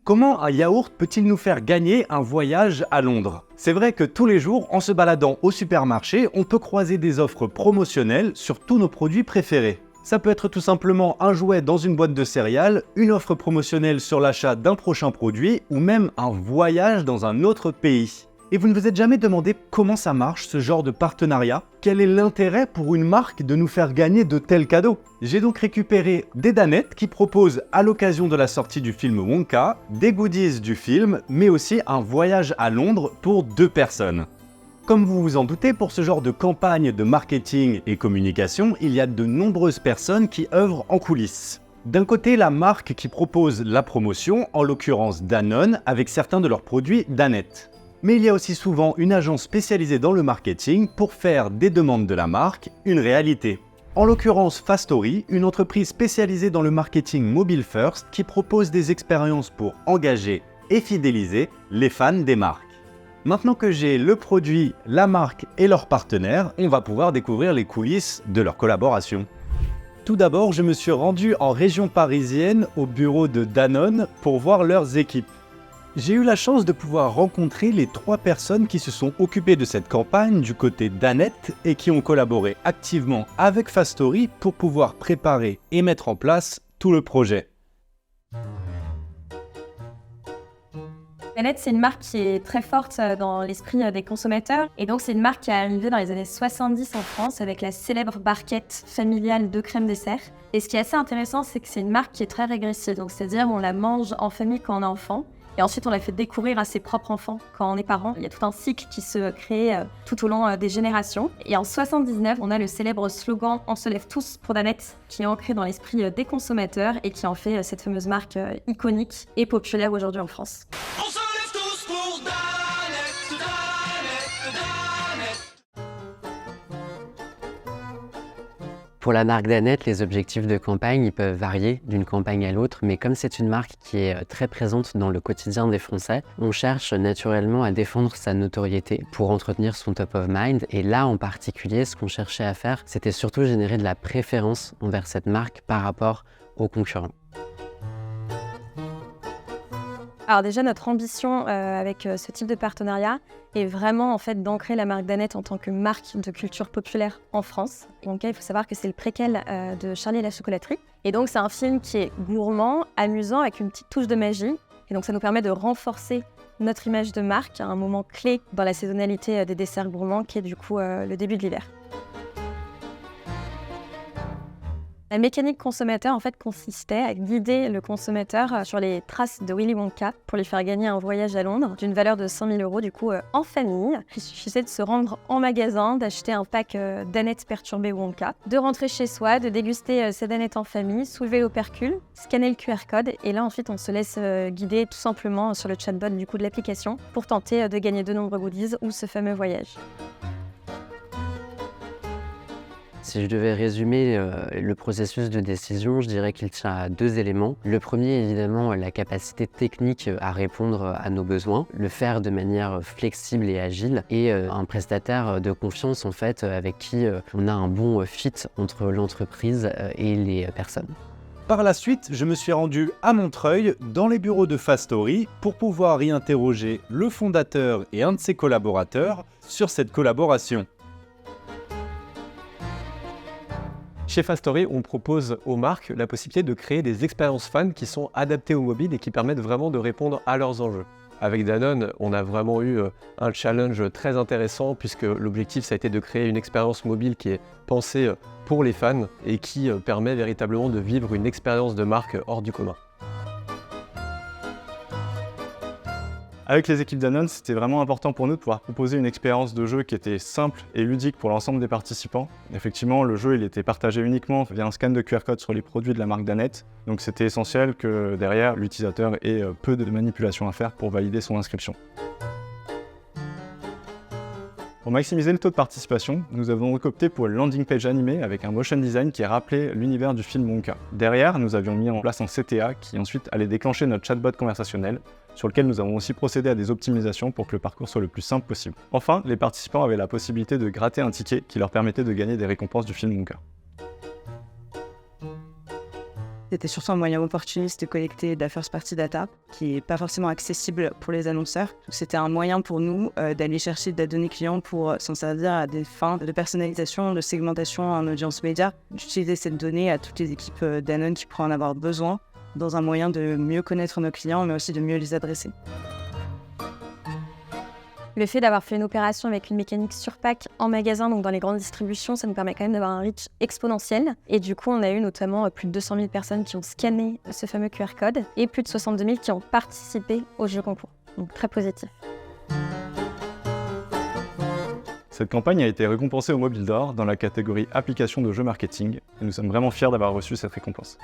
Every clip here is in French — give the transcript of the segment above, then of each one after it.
Comment un yaourt peut-il nous faire gagner un voyage à Londres? C'est vrai que tous les jours, en se baladant au supermarché, on peut croiser des offres promotionnelles sur tous nos produits préférés. Ça peut être tout simplement un jouet dans une boîte de céréales, une offre promotionnelle sur l'achat d'un prochain produit ou même un voyage dans un autre pays. Et vous ne vous êtes jamais demandé comment ça marche ce genre de partenariat? Quel est l'intérêt pour une marque de nous faire gagner de tels cadeaux? J'ai donc récupéré des danettes qui proposent à l'occasion de la sortie du film Wonka, des goodies du film, mais aussi un voyage à Londres pour 2 personnes. Comme vous vous en doutez, pour ce genre de campagne de marketing et communication, il y a de nombreuses personnes qui œuvrent en coulisses. D'un côté, la marque qui propose la promotion, en l'occurrence Danone, avec certains de leurs produits Danette. Mais il y a aussi souvent une agence spécialisée dans le marketing pour faire des demandes de la marque une réalité. En l'occurrence Fastory, une entreprise spécialisée dans le marketing mobile first qui propose des expériences pour engager et fidéliser les fans des marques. Maintenant que j'ai le produit, la marque et leurs partenaires, on va pouvoir découvrir les coulisses de leur collaboration. Tout d'abord, je me suis rendu en région parisienne au bureau de Danone pour voir leurs équipes. J'ai eu la chance de pouvoir rencontrer les 3 personnes qui se sont occupées de cette campagne du côté Danette et qui ont collaboré activement avec Fastory pour pouvoir préparer et mettre en place tout le projet. Danette, c'est une marque qui est très forte dans l'esprit des consommateurs. Et donc, c'est une marque qui est arrivée dans les années 70 en France avec la célèbre barquette familiale de crème dessert. Et ce qui est assez intéressant, c'est que c'est une marque qui est très régressive. Donc, c'est-à-dire on la mange en famille quand on est enfant. Et ensuite, on la fait découvrir à ses propres enfants quand on est parent. Il y a tout un cycle qui se crée tout au long des générations. Et en 79, on a le célèbre slogan « On se lève tous pour Danette » qui est ancré dans l'esprit des consommateurs et qui en fait cette fameuse marque iconique et populaire aujourd'hui en France. On se lève tous pour Danette, Danette, Danette. Pour la marque Danette, les objectifs de campagne ils peuvent varier d'une campagne à l'autre, mais comme c'est une marque qui est très présente dans le quotidien des Français, on cherche naturellement à défendre sa notoriété pour entretenir son top of mind. Et là, en particulier, ce qu'on cherchait à faire, c'était surtout générer de la préférence envers cette marque par rapport aux concurrents. Alors déjà, notre ambition avec ce type de partenariat est vraiment en fait d'ancrer la marque Danette en tant que marque de culture populaire en France. Donc il faut savoir que c'est le préquel de Charlie et la chocolaterie. Et donc c'est un film qui est gourmand, amusant, avec une petite touche de magie. Et donc ça nous permet de renforcer notre image de marque à un moment clé dans la saisonnalité des desserts gourmands qui est du coup le début de l'hiver. La mécanique consommateur en fait consistait à guider le consommateur sur les traces de Willy Wonka pour lui faire gagner un voyage à Londres d'une valeur de 100 000 € du coup en famille. Il suffisait de se rendre en magasin, d'acheter un pack Danette perturbé Wonka, de rentrer chez soi, de déguster ces Danettes en famille, soulever l'opercule, scanner le QR code et là ensuite on se laisse guider tout simplement sur le chatbot du coup de l'application pour tenter de gagner de nombreux goodies ou ce fameux voyage. Si je devais résumer le processus de décision, je dirais qu'il tient à 2 éléments. Le premier, évidemment, la capacité technique à répondre à nos besoins, le faire de manière flexible et agile, et un prestataire de confiance en fait avec qui on a un bon fit entre l'entreprise et les personnes. Par la suite, je me suis rendu à Montreuil, dans les bureaux de Fastory, pour pouvoir y interroger le fondateur et un de ses collaborateurs sur cette collaboration. Chez Fastory, on propose aux marques la possibilité de créer des expériences fans qui sont adaptées au mobile et qui permettent vraiment de répondre à leurs enjeux. Avec Danone, on a vraiment eu un challenge très intéressant puisque l'objectif ça a été de créer une expérience mobile qui est pensée pour les fans et qui permet véritablement de vivre une expérience de marque hors du commun. Avec les équipes Danone, c'était vraiment important pour nous de pouvoir proposer une expérience de jeu qui était simple et ludique pour l'ensemble des participants. Effectivement, le jeu il était partagé uniquement via un scan de QR code sur les produits de la marque Danette. Donc c'était essentiel que derrière, l'utilisateur ait peu de manipulations à faire pour valider son inscription. Pour maximiser le taux de participation, nous avons opté pour une landing page animée avec un motion design qui rappelait l'univers du film Wonka. Derrière, nous avions mis en place un CTA qui ensuite allait déclencher notre chatbot conversationnel, sur lequel nous avons aussi procédé à des optimisations pour que le parcours soit le plus simple possible. Enfin, les participants avaient la possibilité de gratter un ticket qui leur permettait de gagner des récompenses du film Wonka. C'était surtout un moyen opportuniste de collecter de la first party data qui n'est pas forcément accessible pour les annonceurs. Donc, c'était un moyen pour nous d'aller chercher de la donnée client pour s'en servir à des fins de personnalisation, de segmentation en audience média, d'utiliser cette donnée à toutes les équipes Danone qui pourraient en avoir besoin dans un moyen de mieux connaître nos clients mais aussi de mieux les adresser. Le fait d'avoir fait une opération avec une mécanique sur pack en magasin, donc dans les grandes distributions, ça nous permet quand même d'avoir un reach exponentiel. Et du coup, on a eu notamment plus de 200 000 personnes qui ont scanné ce fameux QR code et plus de 62 000 qui ont participé au jeu concours. Donc très positif. Cette campagne a été récompensée au Mobile d'Or dans la catégorie application de jeux marketing et nous sommes vraiment fiers d'avoir reçu cette récompense.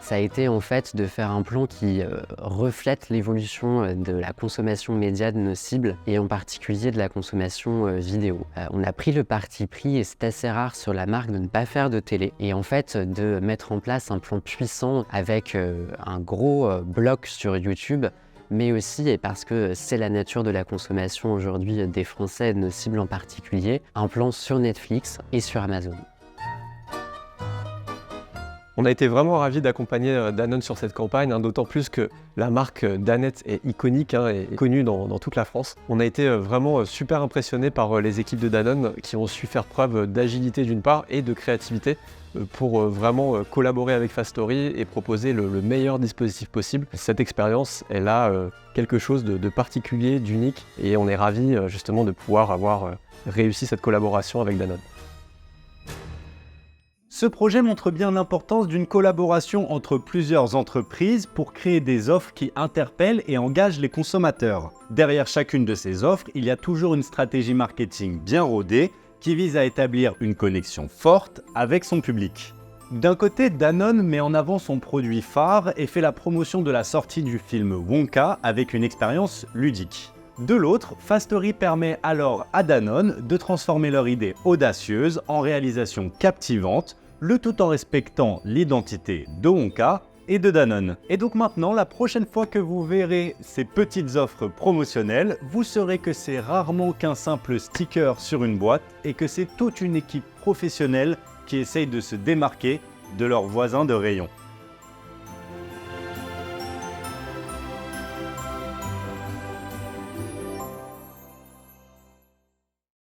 Ça a été en fait de faire un plan qui reflète l'évolution de la consommation média de nos cibles et en particulier de la consommation vidéo. On a pris le parti pris, et c'est assez rare sur la marque, de ne pas faire de télé et en fait de mettre en place un plan puissant avec un gros bloc sur YouTube, mais aussi, et parce que c'est la nature de la consommation aujourd'hui des Français, de nos cibles en particulier, un plan sur Netflix et sur Amazon. On a été vraiment ravis d'accompagner Danone sur cette campagne, d'autant plus que la marque Danette est iconique et connue dans toute la France. On a été vraiment super impressionnés par les équipes de Danone qui ont su faire preuve d'agilité d'une part et de créativité pour vraiment collaborer avec Fastory et proposer le meilleur dispositif possible. Cette expérience, elle a quelque chose de particulier, d'unique et on est ravis justement de pouvoir avoir réussi cette collaboration avec Danone. Ce projet montre bien l'importance d'une collaboration entre plusieurs entreprises pour créer des offres qui interpellent et engagent les consommateurs. Derrière chacune de ces offres, il y a toujours une stratégie marketing bien rodée qui vise à établir une connexion forte avec son public. D'un côté, Danone met en avant son produit phare et fait la promotion de la sortie du film Wonka avec une expérience ludique. De l'autre, Fastory permet alors à Danone de transformer leur idée audacieuse en réalisation captivante, le tout en respectant l'identité de Wonka et de Danone. Et donc maintenant, la prochaine fois que vous verrez ces petites offres promotionnelles, vous saurez que c'est rarement qu'un simple sticker sur une boîte et que c'est toute une équipe professionnelle qui essaye de se démarquer de leurs voisins de rayon.